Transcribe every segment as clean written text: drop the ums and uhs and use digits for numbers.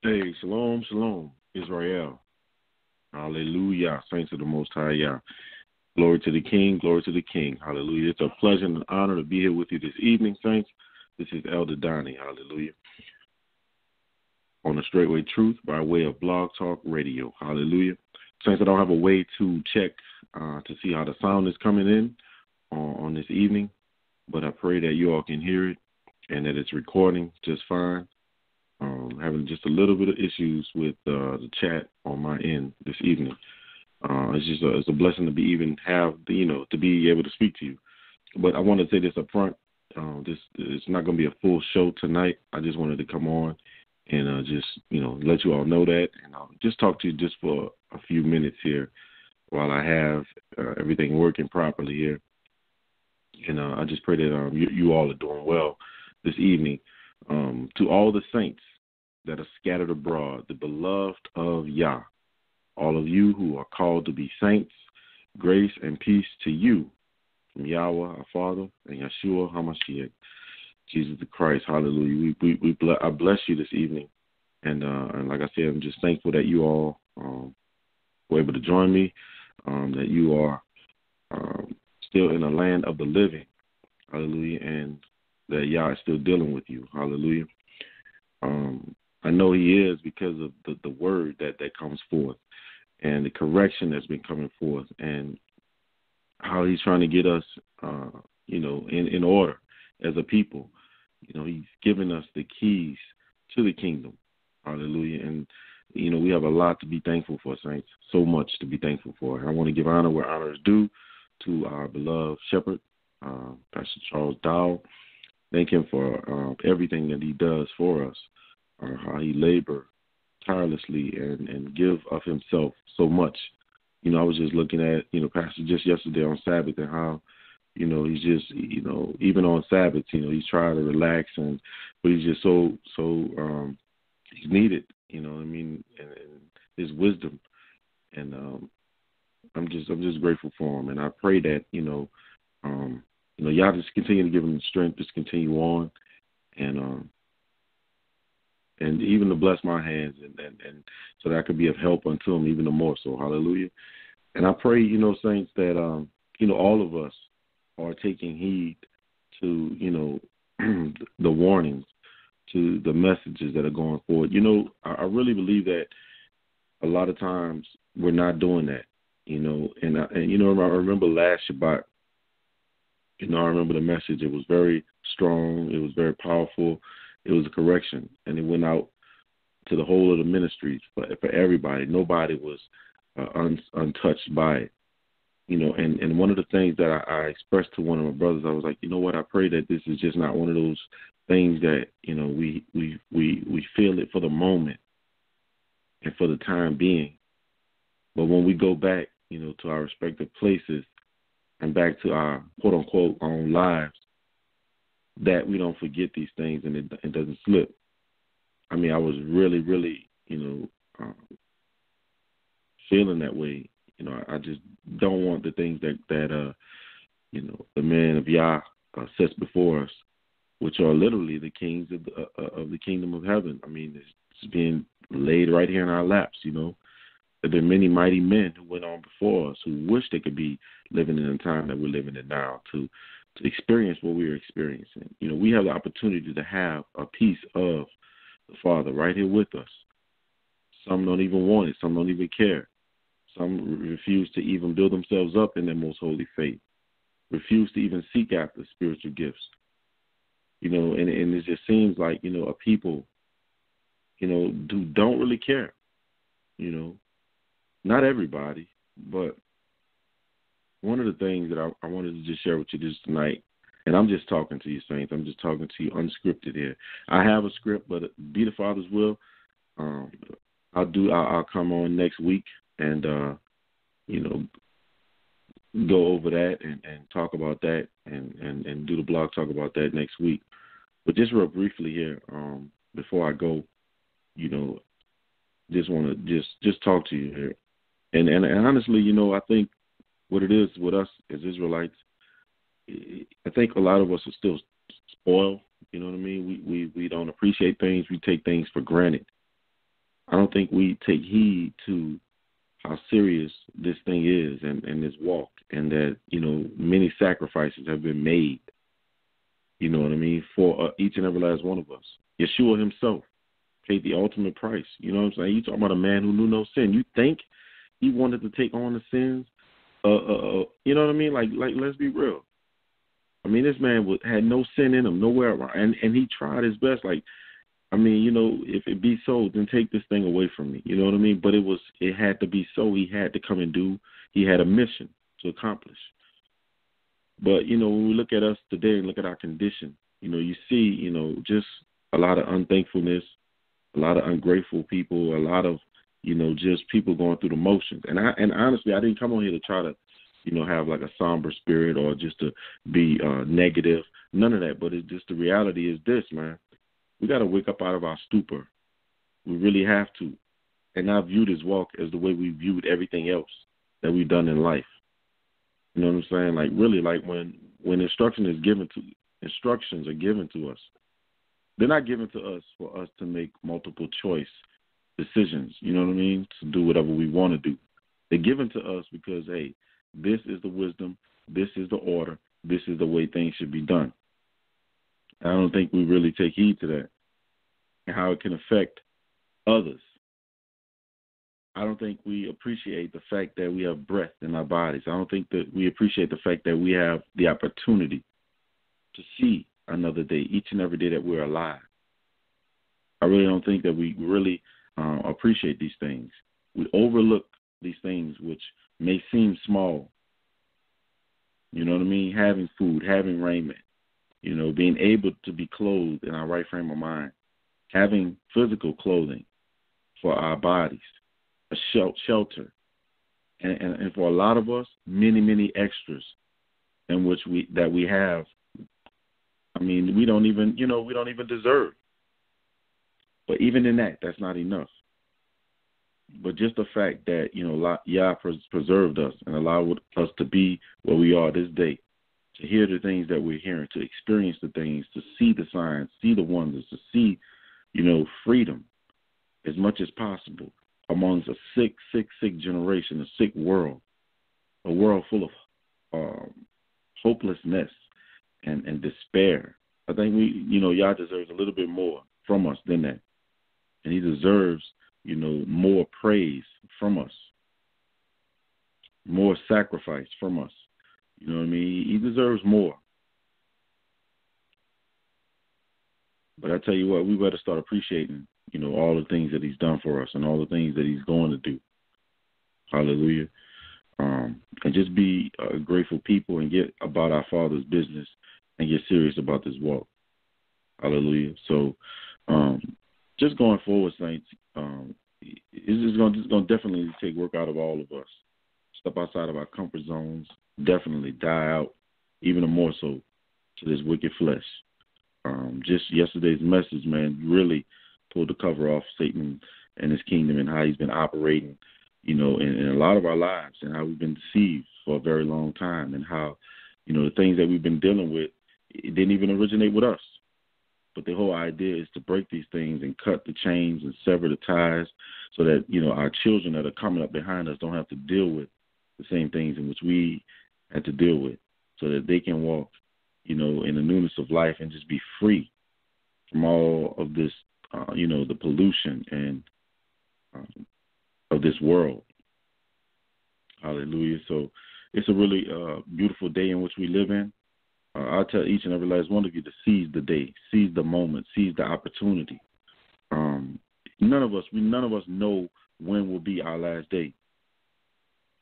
Hey, shalom, shalom, Israel. Hallelujah. Saints of the Most High Yah. Glory to the King, glory to the King. Hallelujah. It's a pleasure and an honor to be here with you this evening, Saints. This is Elder Donny. Hallelujah. On the Straitway Truth by way of Blog Talk Radio. Hallelujah. Saints, I don't have a way to check to see how the sound is coming in on this evening, but I pray that you all can hear it and that it's recording just fine. Having just a little bit of issues with the chat on my end this evening. It's a blessing to to be able to speak to you. But I want to say this up front. This it's not going to be a full show tonight. I just wanted to come on and let you all know that, and I'll just talk to you just for a few minutes here while I have everything working properly here. And I just pray that you all are doing well this evening. To all the saints that are scattered abroad, the beloved of Yah, all of you who are called to be saints, grace and peace to you from Yahweh, our Father, and Yeshua HaMashiach, Jesus the Christ. Hallelujah. I bless you this evening. And like I said, I'm just thankful that you all were able to join me, that you are still in the land of the living. Hallelujah. And that Yah is still dealing with you. Hallelujah. I know he is because of the word that comes forth and the correction that's been coming forth and how he's trying to get us, in order as a people. He's given us the keys to the kingdom. Hallelujah. And, we have a lot to be thankful for, saints, so much to be thankful for. I want to give honor where honor is due to our beloved shepherd, Pastor Charles Dowell. Thank him for everything that he does for us, how he labor tirelessly and give of himself so much. I was just looking at, Pastor just yesterday on Sabbath and how, he's just, even on Sabbath, he's trying to relax but he's just so he's needed, and his wisdom. And I'm just grateful for him. And I pray that, y'all just continue to give him the strength, just continue on, and even to bless my hands, and so that I could be of help unto him even the more so. Hallelujah. And I pray, saints, that all of us are taking heed to the warnings, to the messages that are going forward. I really believe that a lot of times we're not doing that. And I remember last Shabbat. I remember the message. It was very strong. It was very powerful. It was a correction, and it went out to the whole of the ministries for everybody. Nobody was untouched by it. And one of the things that I expressed to one of my brothers, I was like, what? I pray that this is just not one of those things that we feel it for the moment and for the time being, but when we go back, to our respective places and back to our quote unquote own lives, that we don't forget these things and it doesn't slip. I mean, I was really, really, feeling that way. I just don't want the things that the man of Yah sets before us, which are literally the kings of the kingdom of heaven. I mean, it's being laid right here in our laps. There have been many mighty men who went on before us who wish they could be living in the time that we're living in now to experience what we're experiencing. We have the opportunity to have a piece of the Father right here with us. Some don't even want it. Some don't even care. Some refuse to even build themselves up in their most holy faith, refuse to even seek after spiritual gifts. And it just seems like, a people, who don't really care. Not everybody, but one of the things that I wanted to just share with you this tonight, and I'm just talking to you, saints. I'm just talking to you unscripted here. I have a script, but be the Father's will. I'll come on next week and, go over that and talk about that and do the blog talk about that next week. But just real briefly here, before I go, just want to just talk to you here. And honestly, I think what it is with us as Israelites, I think a lot of us are still spoiled. You know what I mean? We don't appreciate things. We take things for granted. I don't think we take heed to how serious this thing is and this walk, and that, many sacrifices have been made, you know what I mean, for each and every last one of us. Yeshua himself paid the ultimate price. You know what I'm saying? You talking about a man who knew no sin. You think he wanted to take on the sins? You know what I mean? Like let's be real. I mean, this man had no sin in him, nowhere around, and he tried his best. Like, I mean, if it be so, then take this thing away from me. You know what I mean? But it had to be so. He had to come and do. He had a mission to accomplish. But, when we look at us today and look at our condition, you see, just a lot of unthankfulness, a lot of ungrateful people, a lot of, just people going through the motions. And honestly, I didn't come on here to try to, have like a somber spirit or just to be negative. None of that. But it's just the reality is this, man. We got to wake up out of our stupor. We really have to. And not view this walk as the way we viewed everything else that we've done in life. You know what I'm saying? Like, really, like when instructions are given to us, they're not given to us for us to make multiple choice decisions, you know what I mean, to do whatever we want to do. They're given to us because, hey, this is the wisdom, this is the order, this is the way things should be done. I don't think we really take heed to that and how it can affect others. I don't think we appreciate the fact that we have breath in our bodies. I don't think that we appreciate the fact that we have the opportunity to see another day, each and every day that we're alive. I really don't think that we really appreciate these things. We overlook these things which may seem small. You know what I mean? Having food, having raiment, being able to be clothed in our right frame of mind, having physical clothing for our bodies, a shelter, and for a lot of us, many, many extras in which we have. I mean, we don't even deserve. But even in that's not enough. But just the fact that, Yah preserved us and allowed us to be where we are this day, to hear the things that we're hearing, to experience the things, to see the signs, see the wonders, to see, freedom as much as possible amongst a sick generation, a sick world, a world full of hopelessness and despair. I think Yah deserves a little bit more from us than that. And he deserves, more praise from us, more sacrifice from us. You know what I mean? He deserves more. But I tell you what, we better start appreciating, all the things that he's done for us and all the things that he's going to do. Hallelujah. And just be grateful people and get about our Father's business and get serious about this walk. Hallelujah. So just going forward, saints, it's going to definitely take work out of all of us. Step outside of our comfort zones, definitely die out, even more so, to this wicked flesh. Just yesterday's message, man, really pulled the cover off Satan and his kingdom and how he's been operating, in a lot of our lives, and how we've been deceived for a very long time, and how, the things that we've been dealing with, it didn't even originate with us. But the whole idea is to break these things and cut the chains and sever the ties so that, our children that are coming up behind us don't have to deal with the same things in which we had to deal with, so that they can walk, in the newness of life and just be free from all of this, the pollution and of this world. Hallelujah. So it's a really beautiful day in which we live in. I'll tell each and every last one of you to seize the day, seize the moment, seize the opportunity. None of us know when will be our last day.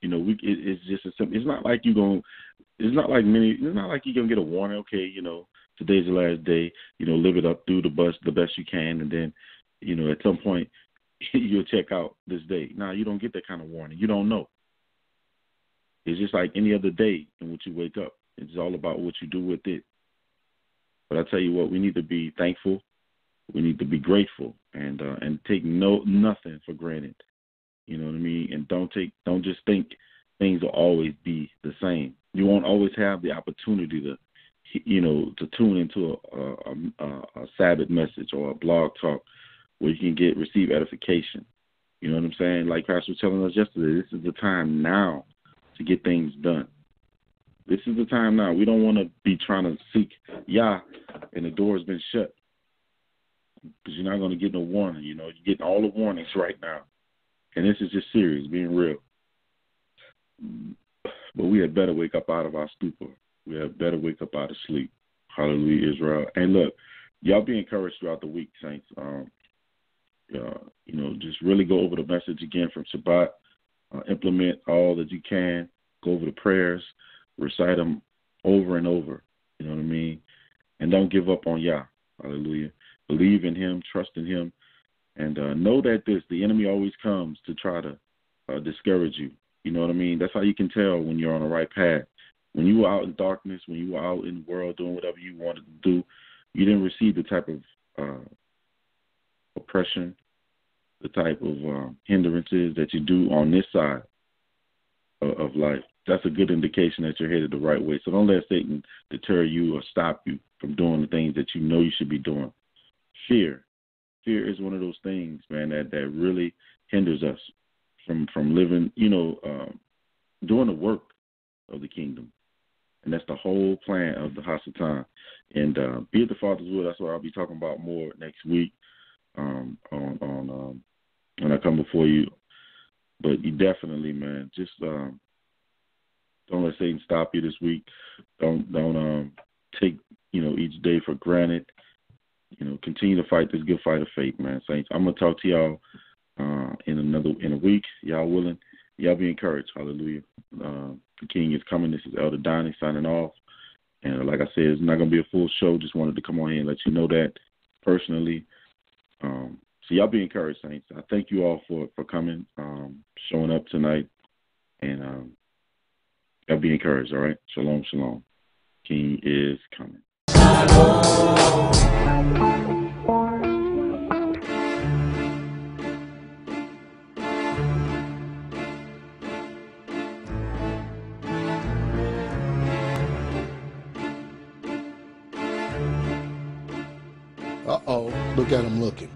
It's just a simple. It's not like you're gonna get a warning. Okay, today's the last day. Live it up, do the best you can, and then, at some point you'll check out this day. Nah, you don't get that kind of warning. You don't know. It's just like any other day in which you wake up. It's all about what you do with it. But I tell you what, we need to be thankful. We need to be grateful and take nothing for granted. You know what I mean? And don't just think things will always be the same. You won't always have the opportunity to tune into a Sabbath message or a blog talk where you can receive edification. You know what I'm saying? Like Pastor was telling us yesterday, this is the time now to get things done. This is the time now. We don't want to be trying to seek Yah and the door has been shut, because you're not going to get no warning. You know, you're getting all the warnings right now. And this is just serious, being real. But we had better wake up out of our stupor. We had better wake up out of sleep. Hallelujah, Israel. And look, y'all be encouraged throughout the week, saints. You know, just really go over the message again from Shabbat. Implement all that you can. Go over the prayers. Recite them over and over. You know what I mean? And don't give up on Yah. Hallelujah. Believe in him. Trust in him. And know that the enemy always comes to try to discourage you. You know what I mean? That's how you can tell when you're on the right path. When you were out in darkness, when you were out in the world doing whatever you wanted to do, you didn't receive the type of oppression, the type of hindrances that you do on this side of life. That's a good indication that you're headed the right way. So don't let Satan deter you or stop you from doing the things that you know you should be doing. Fear is one of those things, man, that really hinders us from living, doing the work of the kingdom. And that's the whole plan of the Hasatan. And be it the Father's will, that's what I'll be talking about more next week on when I come before you. But you definitely, man, just don't let Satan stop you this week. Don't take, each day for granted. Continue to fight this good fight of faith, man, saints. I'm going to talk to y'all in a week, y'all willing. Y'all be encouraged. Hallelujah. The King is coming. This is Elder Donny signing off. And like I said, it's not going to be a full show. Just wanted to come on here and let you know that personally. So y'all be encouraged, saints. I thank you all for coming, showing up tonight. And y'all be encouraged, all right? Shalom, shalom. King is coming. Uh-oh, look at him looking.